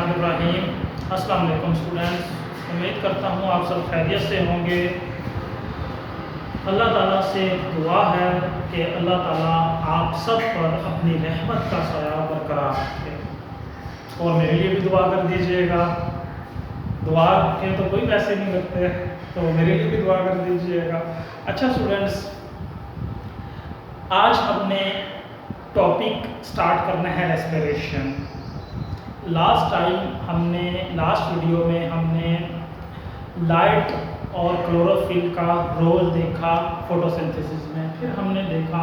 बिस्मिल्लाहिर्रहमानिर्रहीम। अस्सलाम वालेकुम स्टूडेंट्स, उम्मीद करता हूँ आप सब खैरियत से होंगे। अल्लाह ताला से दुआ है कि अल्लाह ताला आप सब पर अपनी रहमत का साया बरकरार रखे और मेरे लिए भी दुआ कर दीजिएगा। दुआ के तो कोई पैसे नहीं लगते, तो मेरे लिए भी दुआ कर दीजिएगा। अच्छा स्टूडेंट्स, आज हमने टॉपिक स्टार्ट करना है रेस्पिरेशन। लास्ट वीडियो में हमने लाइट और क्लोरोफिल का रोल देखा फोटोसिंथेसिस में। फिर हमने देखा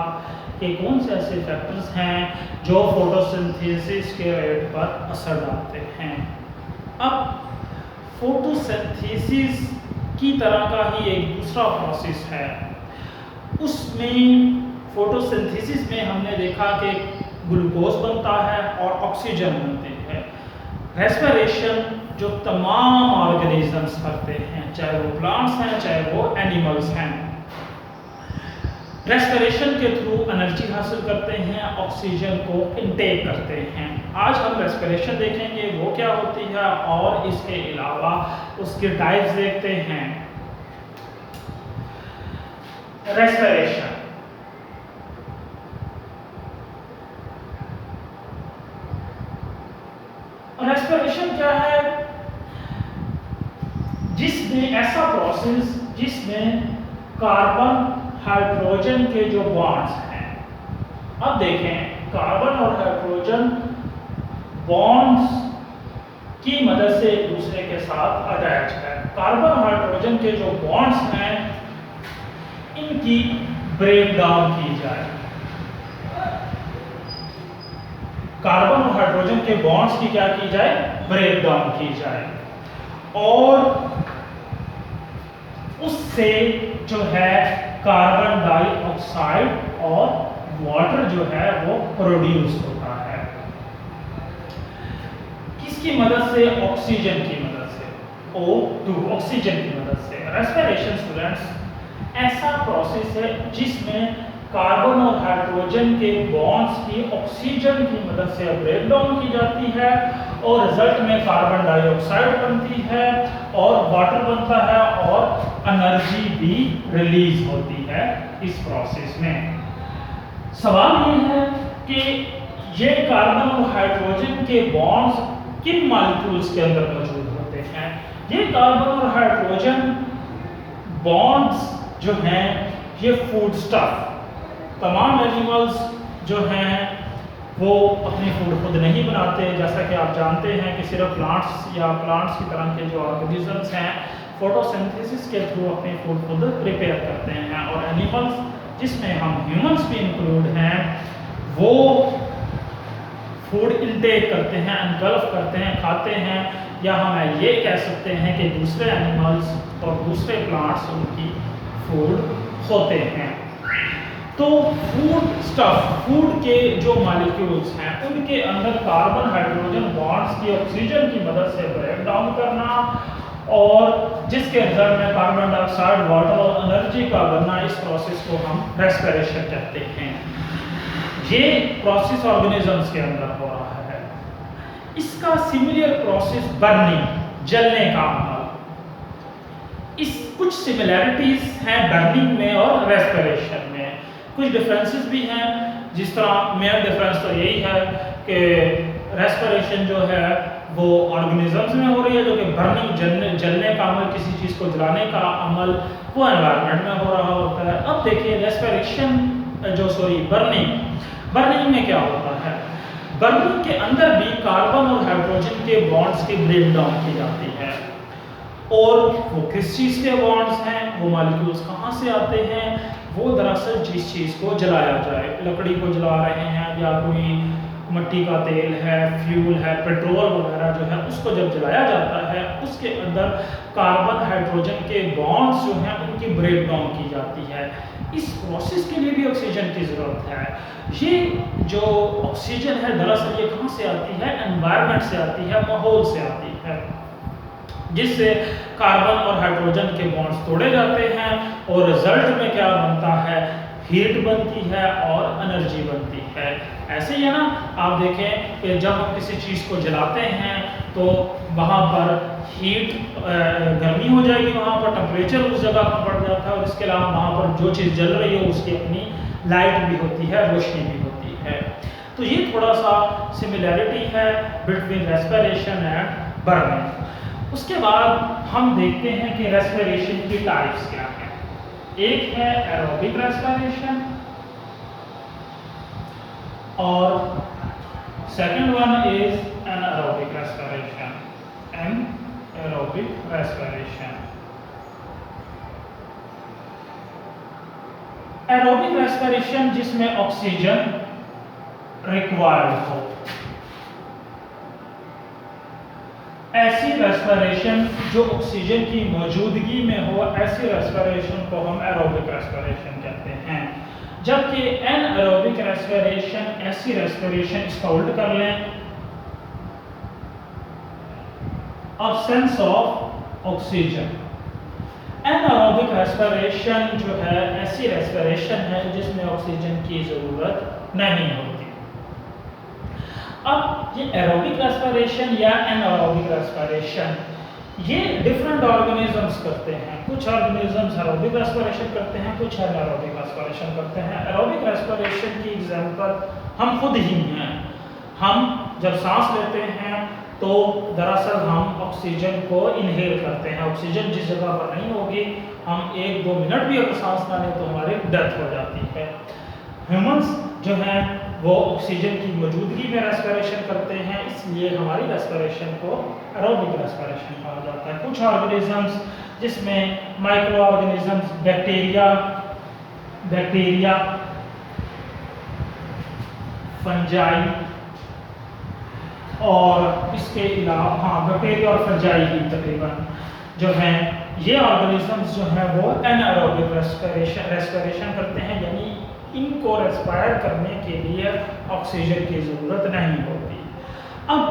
कि कौन से ऐसे फैक्टर्स हैं जो फोटोसिंथेसिस के रेट पर असर डालते हैं। अब फोटोसिंथेसिस की तरह का ही एक दूसरा प्रोसेस है। उसमें फोटोसिंथेसिस में हमने देखा कि ग्लूकोज बनता है और ऑक्सीजन बनती है। रेस्पिरेशन जो तमाम ऑर्गेनिजम्स करते हैं, चाहे वो प्लांट्स हैं चाहे वो एनिमल्स हैं, रेस्पिरेशन के थ्रू एनर्जी हासिल करते हैं, ऑक्सीजन को इनटेक करते हैं। आज हम रेस्पिरेशन देखेंगे वो क्या होती है और इसके अलावा उसके टाइप्स देखते हैं। रेस्पिरेशन क्या है? जिसमें ऐसा प्रोसेस जिसमें कार्बन हाइड्रोजन के जो बॉन्ड्स हैं, अब देखें कार्बन और हाइड्रोजन बॉन्ड्स की मदद से एक दूसरे के साथ अटैच है। कार्बन और हाइड्रोजन के जो बॉन्ड्स हैं इनकी ब्रेक डाउन की जाए। कार्बन और हाइड्रोजन के बॉन्ड्स की क्या की जाए? ब्रेक डाउन की जाए और उससे जो है कार्बन डाइऑक्साइड और वाटर जो है वो प्रोड्यूस होता है। किसकी मदद से? ऑक्सीजन की मदद से, O2 ऑक्सीजन की मदद से। रेस्पिरेशन स्टूडेंट्स ऐसा प्रोसेस है जिसमें कार्बन और हाइड्रोजन के बॉन्ड्स की ऑक्सीजन की मदद से ब्रेक डाउन की जाती है और रिजल्ट में कार्बन डाइऑक्साइड बनती है और वाटर बनता है और एनर्जी भी रिलीज होती है इस प्रोसेस में। सवाल ये है कि ये कार्बन और हाइड्रोजन के बॉन्ड्स किन मॉलिक्यूल्स के अंदर मौजूद होते हैं? ये कार्बन और हाइड्रोजन बॉन्ड्स जो हैं ये फूड स्टफ, तमाम एनिमल्स जो हैं वो अपनी फूड खुद नहीं बनाते। जैसा कि आप जानते हैं कि सिर्फ प्लांट्स की तरह के जो ऑर्गेनिजम्स हैं फोटोसिंथेसिस के थ्रू अपनी फूड खुद प्रिपेयर करते हैं और एनिमल्स जिसमें हम ह्यूमंस भी इंक्लूड हैं वो फूड इनटेक करते हैं, एनगल्फ करते हैं, खाते हैं, या हम ये कह सकते हैं कि दूसरे एनिमल्स और दूसरे प्लांट्स उनकी फूड होते हैं। तो फूड स्टफ, फूड के जो मॉलिक्यूल्स हैं उनके अंदर कार्बन हाइड्रोजन बॉन्ड्स की ऑक्सीजन की मदद से ब्रेक डाउन करना और जिसके रिजल्ट में कार्बन डाइऑक्साइड, वाटर और एनर्जी का बनना, इस प्रोसेस को हम रेस्पिरेशन कहते हैं। ये प्रोसेस ऑर्गेनिजम्स के अंदर हो रहा है। इसका सिमिलर प्रोसेस बर्निंग, जलने का अमल। इस कुछ सिमिलैरिटीज हैं बर्निंग में और रेस्पिरेशन में, कुछ डिफरेंसेस भी हैं। जिस तरह मेन डिफरेंस तो यही है कि रेस्पिरेशन जो है वो ऑर्गेनिजम्स में हो रही है, जो कि बर्निंग, जलने का अमल, किसी चीज़ को जलाने का अमल वो एनवायरनमेंट में हो रहा होता है। अब देखिए रेस्पिरेशन बर्निंग में क्या होता है? बर्निंग के अंदर भी कार्बन और हाइड्रोजन के बॉन्ड्स की ब्रेक डाउन की जाती है और वो किस चीज़ के बॉन्ड्स हैं, वो मॉलिक्यूल्स कहाँ से आते हैं? वो दरअसल जिस चीज़ को जलाया जाए, लकड़ी को जला रहे हैं या कोई मिट्टी का तेल है, फ्यूल है, पेट्रोल वगैरह जो है उसको जब जलाया जाता है उसके अंदर कार्बन हाइड्रोजन के बॉन्ड्स जो हैं उनकी ब्रेक डाउन की जाती है। इस प्रोसेस के लिए भी ऑक्सीजन की ज़रूरत है। ये जो ऑक्सीजन है दरअसल ये कहाँ से आती है? एनवायरनमेंट से आती है, माहौल से आती है, जिससे कार्बन और हाइड्रोजन के बॉन्ड्स तोड़े जाते हैं और रिजल्ट में क्या बनता है? हीट बनती है और एनर्जी बनती है। ऐसे ही है ना, आप देखें कि जब हम किसी चीज़ को जलाते हैं तो वहाँ पर हीट गर्मी हो जाएगी, वहाँ पर टेम्परेचर उस जगह पर बढ़ जाता है, और इसके अलावा वहाँ पर जो चीज़ जल रही हो उसकी अपनी लाइट भी होती है, रोशनी भी होती है। तो ये थोड़ा सा सिमिलैरिटी है बिटवीन रेस्पिरेशन एंड बर्निंग। उसके बाद हम देखते हैं कि रेस्पिरेशन की टाइप्स क्या है। एक है एरोबिक रेस्पिरेशन और second one is anaerobic respiration. Anaerobic respiration, aerobic respiration जिसमें ऑक्सीजन रिक्वायर्ड हो, ऐसी रेस्पिरेशन जो ऑक्सीजन की मौजूदगी में हो, ऐसी रेस्पिरेशन को हम एरोबिक रेस्पिरेशन कहते हैं। जबकि एनारोबिक रेस्पिरेशन ऐसी रेस्पिरेशन, इसका उल्ट कर लें, absence of oxygen. Anaerobic respiration जो है ऐसी रेस्पिरेशन है जिसमें ऑक्सीजन की जरूरत नहीं होती। अब ये एरोबिक रेस्पिरेशन या एनारोबिक रेस्पिरेशन ये डिफरेंट ऑर्गेनिजम्स करते हैं। कुछ ऑर्गेनिजम्स एरोबिक रेस्पिरेशन करते हैं, कुछ एनारोबिक रेस्पिरेशन करते हैं। एरोबिक रेस्पिरेशन की एग्जांपल हम खुद ही हैं। हम जब सांस लेते हैं तो दरअसल हम ऑक्सीजन को इनहेल करते हैं। ऑक्सीजन जिस जगह पर नहीं होगी, हम 1-2 मिनट भी अगर सांस ना लें तो हमारी डेथ हो जाती है। ह्यूमंस जो हैं वो ऑक्सीजन की मौजूदगी में रेस्पिरेशन करते हैं, इसलिए हमारी रेस्पिरेशन को एरोबिक रेस्पिरेशन कहा जाता है। कुछ ऑर्गेनिजम्स जिसमें माइक्रो ऑर्गेनिजम्स, बैक्टीरिया, फंजाई और इसके अलावा बैक्टीरिया और फंजाई ही तकरीबन जो हैं, ये ऑर्गेनिजम्स जो हैं वो एनारोबिक रेस्पिरेशन करते हैं, यानी इनको रेस्पायर करने के लिए ऑक्सीजन की ज़रूरत नहीं होती। अब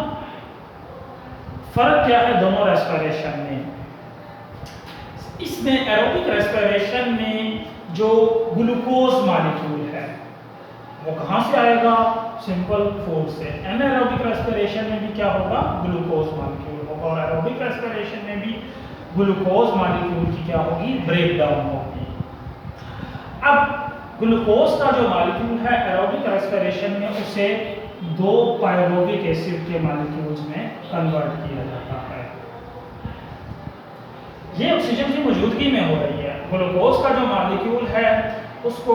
फर्क क्या है दोनों रेस्पिरेशन में? इसमें एरोबिक रेस्पिरेशन में जो ग्लूकोज मॉलिक्यूल है वो कहाँ से आएगा? सिंपल फूड से। एनारोबिक रेस्पिरेशन में भी क्या होगा? ग्लूकोज मॉलिक्यूल होगा, और एरोबिक रेस्पिरेशन में भी ग्लूकोज मॉलिक्यूल की क्या होगी? ब्रेक डाउन होगी। अब ग्लूकोज का जो मॉलिक्यूल है एरोबिक रेस्पिरेशन में, उसे 2 पायरोविक एसिड के मॉलिक्यूल्स में कन्वर्ट किया जाता है। ये ऑक्सीजन की मौजूदगी में हो रही है। ग्लूकोज का जो मॉलिक्यूल है उसको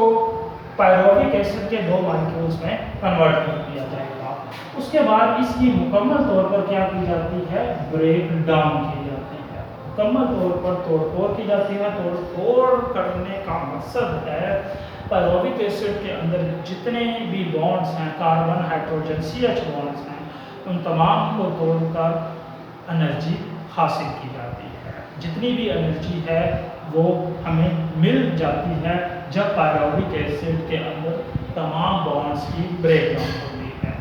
पायरोविक एसिड के 2 मॉलिक्यूल्स में कन्वर्ट कर दिया जाएगा। उसके बाद इसकी मुकम्मल तौर पर क्या की जाती है? ब्रेक डाउन की जाती है। मुकम्मल तौर पर तोड़-फोड़ की जाती है। तोड़-फोड़ करने का मकसद है पायरोविक एसिड के अंदर जितने भी बॉन्ड्स हैं, कार्बन, हाइड्रोजन, CH बॉन्ड्स हैं, उन तमाम को तोड़कर एनर्जी हासिल की जाती है। जितनी भी एनर्जी है वो हमें मिल जाती है जब पायरोविक एसिड के अंदर तमाम बॉन्ड्स की ब्रेकडाउन होती है।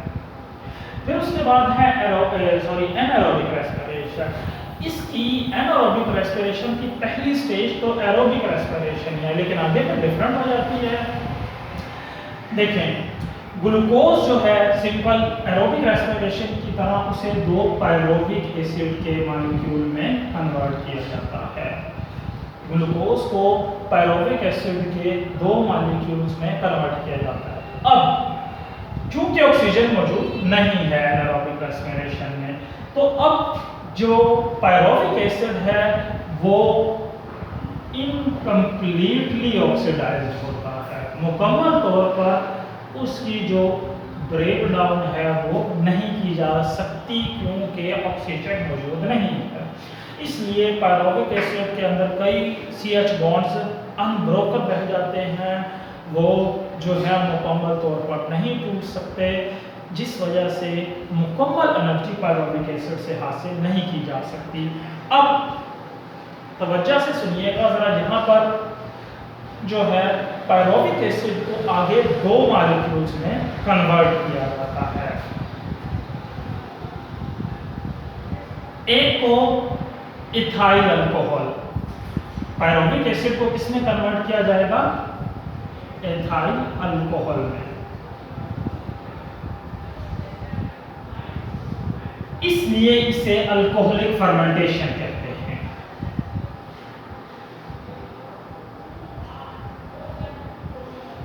फिर उसके बाद है एनारोबिक रेस्पिरेशन। इसकी एनारोबिक रेस्पिरेशन की पहली स्टेज तो एरोबिक रेस्पिरेशन है, लेकिन आगे में डिफरेंट हो जाती है। देखें, ग्लूकोज जो है सिंपल एरोबिक रेस्पिरेशन की तरह उसे 2 पायरोविक एसिड के मॉलिक्यूल में कन्वर्ट किया जाता है। ग्लूकोज को पायरोविक एसिड के 2 मॉलिक्यूल्स में कन्वर्ट किया जाता है। अब चूंकि ऑक्सीजन मौजूद नहीं है एनारोबिक रेस्पिरेशन में, तो अब जो पायरोविक एसिड है वो इनकम्प्लीटली ऑक्सीडाइज्ड होता है। मुकम्मल तौर पर उसकी जो ब्रेक डाउन है वो नहीं की जा सकती, क्योंकि ऑक्सीजन मौजूद नहीं है। इसलिए पायरोविक एसिड के अंदर कई CH बॉन्ड्स अनब्रोकन रह जाते हैं, वो जो है मुकम्मल तौर पर नहीं टूट सकते, जिस वजह से मुकम्मल एनर्जी पायरोविक एसिड से हासिल नहीं की जा सकती। अब तवज्जो से सुनिएगा ज़रा, यहाँ पर जो है पायरोविक एसिड को आगे 2 मॉलिक्यूल्स में कन्वर्ट किया जाता है। एक को इथाइल अल्कोहल, पायरोविक एसिड को किसमें कन्वर्ट किया जाएगा? एथाइल अल्कोहल में। इसलिए इसे अल्कोहलिक फर्मेंटेशन कहते हैं।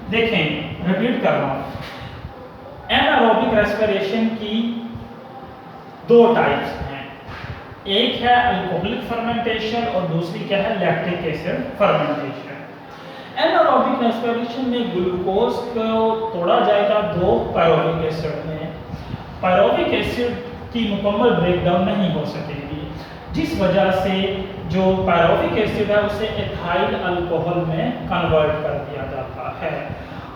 देखें, रिपीट कर रहा हूं, एनारोबिक रेस्पिरेशन की दो टाइप्स हैं, एक है अल्कोहलिक फर्मेंटेशन और दूसरी क्या है, lactic acid fermentation. Anaerobic respiration में ग्लूकोज को तोड़ा जाएगा दो पायरोविक एसिड में। पायरोविक एसिड की मुकम्मल ब्रेकडाउन नहीं हो सकेगी, जिस वजह से जो पायरोविक एसिड है उसे एथाइल अल्कोहल में कन्वर्ट कर दिया जाता है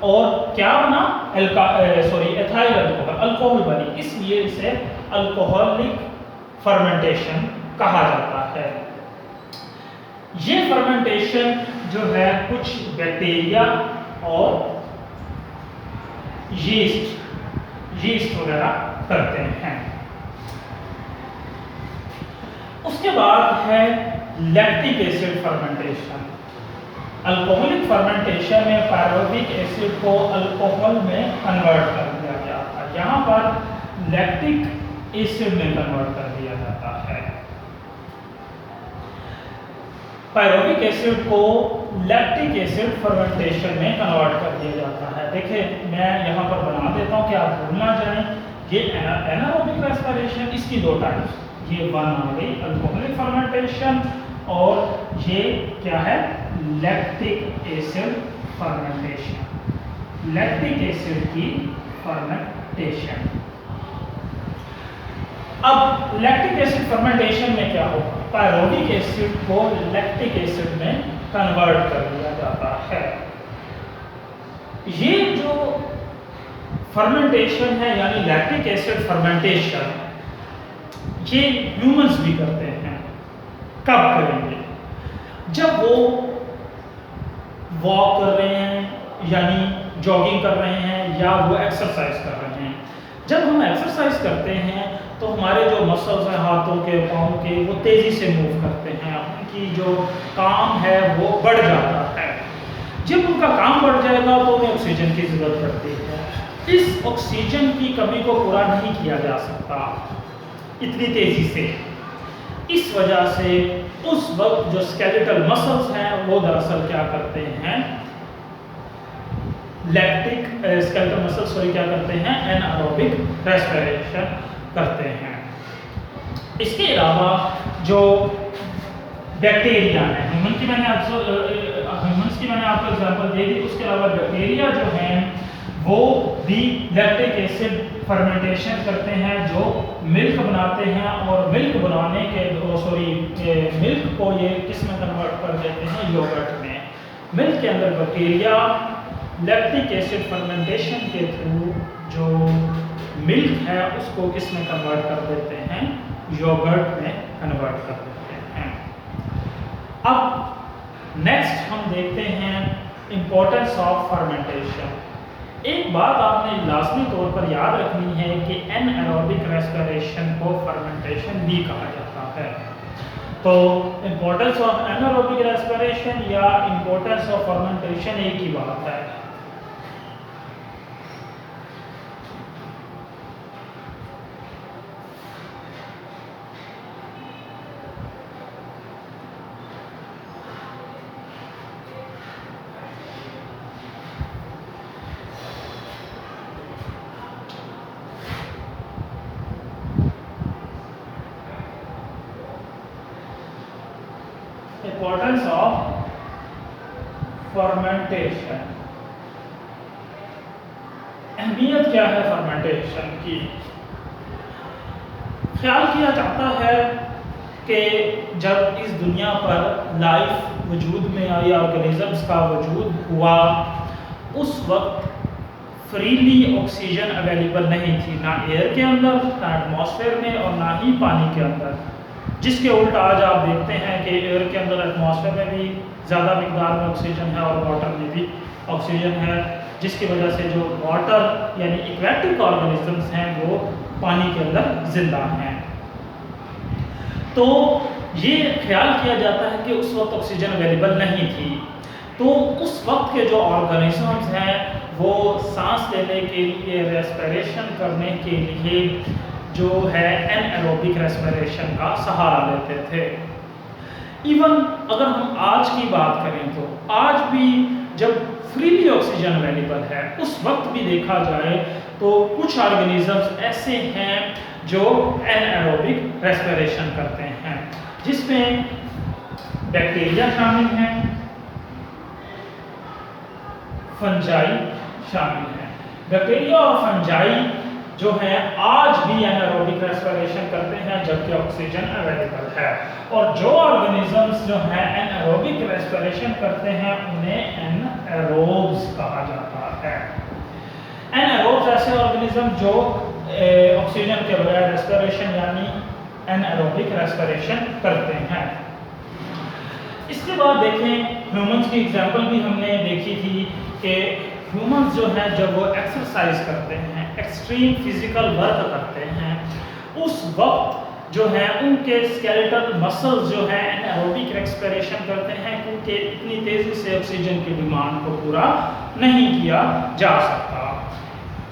और क्या बना, एथाइल अल्कोहल बनी, इसलिए इसे अल्कोहलिक फर्मेंटेशन कहा जाता है। ये फर्मेंटेशन जो है कुछ बैक्टीरिया और यीस्ट वगैरह करते हैं। उसके बाद है lactic acid fermentation. Alcoholic fermentation में पायरोविक एसिड को अल्कोहल में कन्वर्ट कर दिया गया था, यहाँ पर लैक्टिक एसिड में कन्वर्ट कर दिया जाता है। पायरोविक एसिड को लैक्टिक एसिड फर्मेंटेशन में कन्वर्ट कर दिया जाता है। देखिए, मैं यहाँ पर बना देता हूँ कि आप भूल ना जाएं। ये एनारोबिक रेस्पिरेशन, इसकी दो टाइप्स, ये वन आ गई अल्कोहलिक फर्मेंटेशन और ये क्या है, lactic acid fermentation. Lactic acid की फर्मेंटेशन। अब लैक्टिक एसिड फर्मेंटेशन में क्या होगा, पायरोविक एसिड को लैक्टिक एसिड में कन्वर्ट कर दिया जाता है। ये जो फर्मेंटेशन है यानी लैक्टिक एसिड फर्मेंटेशन, ये ह्यूमंस भी करते हैं। कब करेंगे, जब वो वॉक कर रहे हैं यानी जॉगिंग कर रहे हैं या वो एक्सरसाइज कर रहे हैं। जब हम एक्सरसाइज करते हैं तो हमारे जो मसल्स हैं हाथों के पाँव के, वो तेजी से मूव करते हैं, उनकी जो काम है वो बढ़ जाता है। जब उनका काम बढ़ जाएगा तो उन्हें ऑक्सीजन की जरूरत पड़ती है। इस ऑक्सीजन की कमी को पूरा नहीं किया जा सकता इतनी तेजी से। इस वजह से उस वक्त जो स्केलेटल मसल्स हैं वो दरअसल क्या करते हैं, स्केलेटल मसल्स क्या करते हैं, एनारोबिक रेस्पिरेशन करते हैं। इसके अलावा जो बैक्टीरिया है, ह्यूमंस की मैंने आपको एग्जांपल दे दी, उसके अलावा बैक्टीरिया जो हैं वो भी लैक्टिक एसिड फर्मेंटेशन करते हैं, जो मिल्क बनाते हैं और मिल्क बनाने के मिल्क को ये किस में कन्वर्ट कर देते हैं, योगर्ट में। मिल्क के अंदर बैक्टीरिया लैक्टिक एसिड फर्मेंटेशन के थ्रू जो मिल्क है उसको किस में कन्वर्ट कर देते हैं, योगर्ट में कन्वर्ट कर देते हैं। अब नेक्स्ट हम देखते हैं इंपॉर्टेंस ऑफ फर्मेंटेशन। एक बात आपने लाजमी तौर पर याद रखनी है कि एनारोबिक रेस्पिरेशन को फर्मेंटेशन भी कहा जाता है। तो इंपॉर्टेंस ऑफ एनारोबिक रेस्पिरेशन या इंपॉर्टेंस ऑफ फर्मेंटेशन एक ही बात है। इंपॉर्टेंस ऑफ फर्मेंटेशन, अहमियत क्या है फर्मेंटेशन की। ख्याल किया जाता है कि जब इस दुनिया पर लाइफ वजूद में आई, ऑर्गेनिजम्स का वजूद हुआ, उस वक्त फ्रीली ऑक्सीजन अवेलेबल नहीं थी, ना एयर के अंदर, ना एटमॉस्फेयर में और ना ही पानी के अंदर। जिसके उल्टा आज आप देखते हैं कि एयर के अंदर, एटमॉस्फेयर में भी ज़्यादा मिकदार में ऑक्सीजन है और वाटर में भी ऑक्सीजन है, जिसकी वजह से जो वाटर यानी एक्वेटिक ऑर्गेनिजम्स हैं वो पानी के अंदर जिंदा हैं। तो ये ख्याल किया जाता है कि उस वक्त ऑक्सीजन अवेलेबल नहीं थी, तो उस वक्त के जो ऑर्गेनिजम्स हैं वो सांस लेने के लिए, रेस्पिरेशन करने के लिए जो है एनएरोबिक रेस्पिरेशन का सहारा लेते थे। इवन अगर हम आज की बात करें तो आज भी जब फ्रीली ऑक्सीजन अवेलेबल है उस वक्त भी देखा जाए तो कुछ ऑर्गेनिजम्स ऐसे हैं जो एनएरोबिक रेस्पिरेशन करते हैं, जिसमें बैक्टीरिया शामिल हैं, फंजाई शामिल हैं। बैक्टीरिया और फंजाई जो है आज भी एनारोबिक रेस्पिरेशन करते हैं जबकि ऑक्सीजन अवेलेबल है। और जो ऑर्गेनिजम्स जो हैं एनारोबिक रेस्पिरेशन करते हैं उन्हें एनारोब्स कहा जाता है। एनारोब्स ऐसे ऑर्गेनिज्म जो ऑक्सीजन के बगैर रेस्पिरेशन यानी एनारोबिक रेस्पिरेशन करते हैं। इसके बाद देखें ह्यूमंस की एग्जांपल भी हमने देखी थी कि ह्यूमंस जो हैं जब वो एक्सरसाइज करते हैं, एक्सट्रीम फिजिकल वर्क करते हैं, उस वक्त जो है उनके स्केलेटल मसल्स जो हैं एनारोबिक रेस्पिरेशन करते हैं क्योंकि इतनी तेज़ी से ऑक्सीजन की डिमांड को पूरा नहीं किया जा सकता।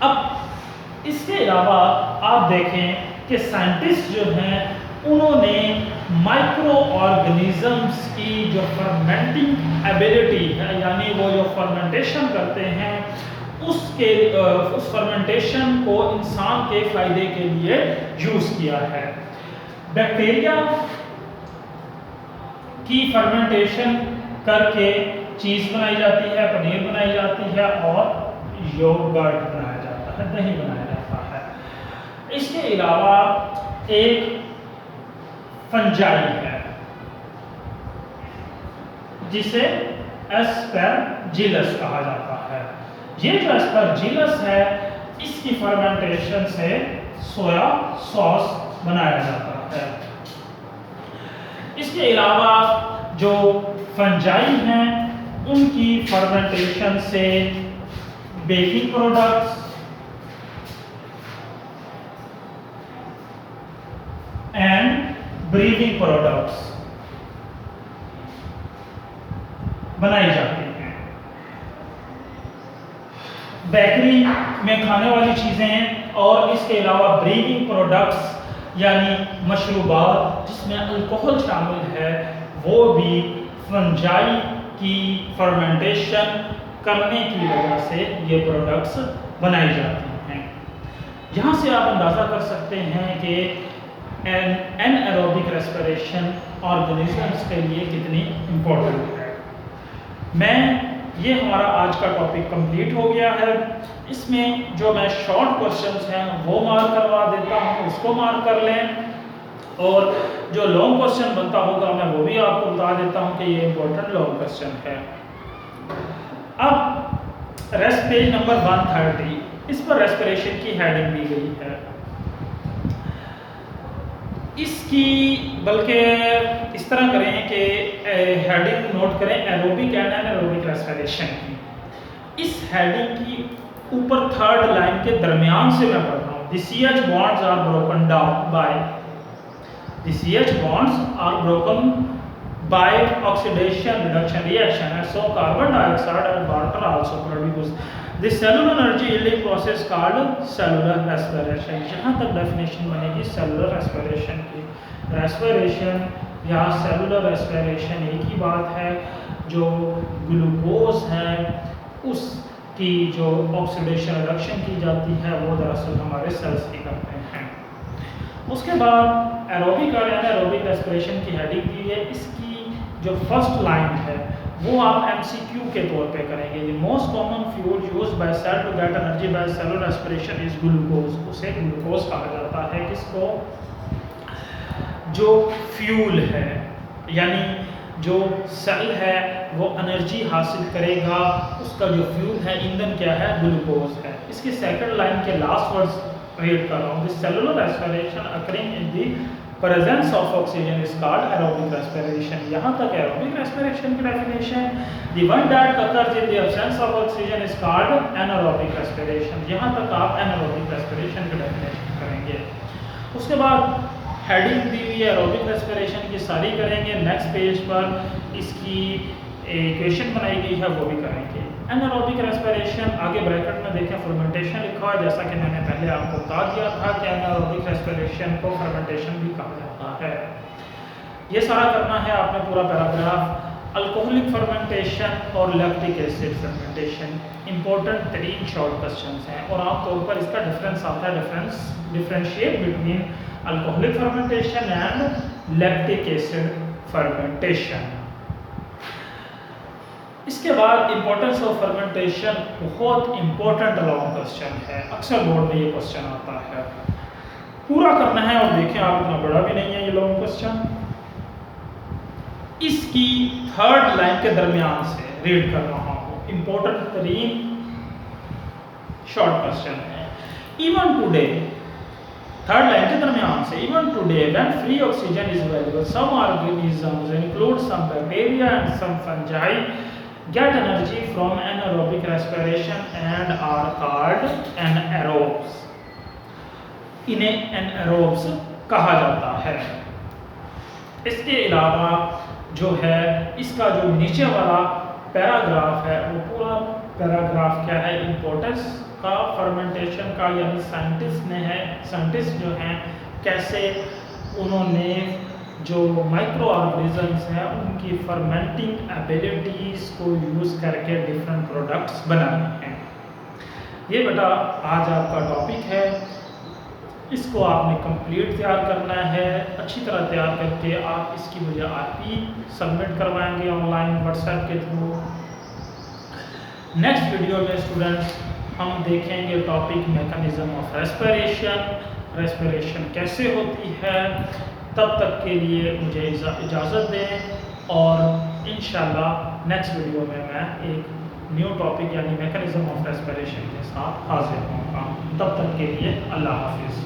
अब इसके अलावा आप देखें कि साइंटिस्ट जो हैं उन्होंने माइक्रो ऑर्गेनिजम्स की जो फर्मेंटिंग एबिलिटी है यानी वो जो फर्मेंटेशन करते हैं उस फर्मेंटेशन को इंसान के फायदे के लिए यूज किया है। बैक्टीरिया की फर्मेंटेशन करके चीज बनाई जाती है, पनीर बनाई जाती है और योगर्ट बनाया जाता है, दही बनाया जाता है। इसके अलावा एक फंजाई है जिसे एस्परजिलस कहा जाता है। ये जो एस्परजिलस है इसकी फर्मेंटेशन से सोया सॉस बनाया जाता है। इसके अलावा जो फंजाई हैं उनकी फर्मेंटेशन से baking products and breathing products बनाई जाती हैं। बेकरी में खाने वाली चीज़ें और इसके अलावा ब्रीदिंग प्रोडक्ट्स यानी मशरूबात जिसमें अल्कोहल शामिल है वो भी फंजाई की फर्मेंटेशन करने की वजह से ये प्रोडक्ट्स बनाई जाती हैं। यहाँ से आप अंदाज़ा कर सकते हैं कि एनारोबिक रेस्पिरेशन ऑर्गेनिजम्स के लिए कितनी इम्पोर्टेंट है। ये हमारा आज का टॉपिक कंप्लीट हो गया है। इसमें जो मैं शॉर्ट क्वेश्चंस हैं वो मार्क करवा देता हूँ, उसको मार्क कर लें और जो लॉन्ग क्वेश्चन बनता होगा मैं वो भी आपको बता देता हूँ कि ये इम्पोर्टेंट लॉन्ग क्वेश्चन है। अब पेज नंबर 130 इस पर रेस्पिरेशन की हेडिंग दी गई है। इसकी बल्कि इस तरह करें कि हेडिंग नोट करें एरोबिक एंड एनारोबिक रेस्पिरेशन की। इस हेडिंग की ऊपर थर्ड लाइन के दरमियान से मैं पढ़ रहा हूँ। The CH bonds are broken down by oxidation reduction reaction and so carbon dioxide and water also produced. The cellular energy yielding process called cellular respiration। यहाँ तक डेफिनेशन बनेगी सेलुलर रेस्पिरेशन की। रेस्पिरेशन या सेलुलर रेस्पिरेशन एक ही बात है। जो glucose है उसकी जो ऑक्सीडेशन रिडक्शन की जाती है वो दरअसल हमारे सेल्स ही करते हैं। उसके बाद एरोबिक और एनारोबिक रेस्पिरेशन की हेडिंग दी है। इसकी जो फर्स्ट लाइन है वो आप MCQ के तौर पे करेंगे। The most common fuel used by cell to get energy by cellular respiration is glucose. उसे ग्लूकोज कहा जाता है। किसको? जो फ्यूल है यानी जो सेल है वो एनर्जी हासिल करेगा उसका जो फ्यूल है ईंधन क्या है? ग्लूकोज है। इसकी सेकंड लाइन के लास्ट वर्ड्स रीड कर रहा हूँ। The cellular respiration occurring in the presence of oxygen is called aerobic respiration. यहाँ तक एरोबिक रेस्पिरेशन की definition. The one that occurs in the absence of oxygen is called anaerobic respiration. यहाँ तक आप anaerobic respiration की definition करेंगे। उसके बाद हेडिंग दी हुई है एरोबिक रेस्पिरेशन की सारी करेंगे। नेक्स्ट पेज पर इसकी इक्वेशन बनाई गई है वो भी करेंगे। एनारोबिक रेस्पिरेशन, आगे ब्रैकेट में देखें फर्मेंटेशन लिखा है, जैसा कि मैंने पहले आपको बता दिया था कि एनारोबिक रेस्पिरेशन को फर्मेंटेशन भी कहा जाता है। ये सारा करना है आपने पूरा पैराग्राफ। अल्कोहलिक फर्मेंटेशन और lactic acid fermentation important 3 short questions हैं और आमतौर पर इसका डिफरेंस आता है, differentiate between alcoholic fermentation and lactic acid fermentation. इसके बाद इंपॉर्टेंस ऑफ फर्मेंटेशन बहुत इंपॉर्टेंट लॉन्ग क्वेश्चन है, अक्सर बोर्ड में ये क्वेश्चन आता है, पूरा करना है। और देखें आप, इतना बड़ा भी नहीं है ये लॉन्ग क्वेश्चन। इसकी 3rd लाइन के दरमियान से रीड कर रहा हूँ, इंपॉर्टेंट 3 शॉर्ट क्वेश्चन है। इवन टुडे, 3rd लाइन के दरमियान से, even today when free oxygen is available some organisms include some bacteria and some fungi get energy from anaerobic respiration and are called anaerobes। इन्हें anaerobes कहा जाता है। इसके अलावा जो है इसका जो नीचे वाला पैराग्राफ है वो पूरा पैराग्राफ क्या है, इम्पोर्टेंस का फर्मेंटेशन का, यानी साइंटिस्ट जो हैं कैसे उन्होंने जो माइक्रो ऑर्गेनिजम्स हैं उनकी फर्मेंटिंग एबिलिटीज़ को यूज़ करके डिफरेंट प्रोडक्ट्स बनाए हैं। ये बेटा आज आपका टॉपिक है, इसको आपने कंप्लीट तैयार करना है। अच्छी तरह तैयार करके आप इसकी मुझे आरपी सबमिट करवाएंगे ऑनलाइन व्हाट्सएप के थ्रू। नेक्स्ट वीडियो में स्टूडेंट्स हम देखेंगे टॉपिक मैकेनिज्म ऑफ रेस्पिरेशन कैसे होती है। तब तक के लिए मुझे इजाज़त दें और इंशाल्लाह नेक्स्ट वीडियो में मैं एक न्यू टॉपिक यानी मैकेनिज्म ऑफ रेस्पिरेशन के साथ हाजिर होऊंगा। तब तक के लिए अल्लाह हाफिज़।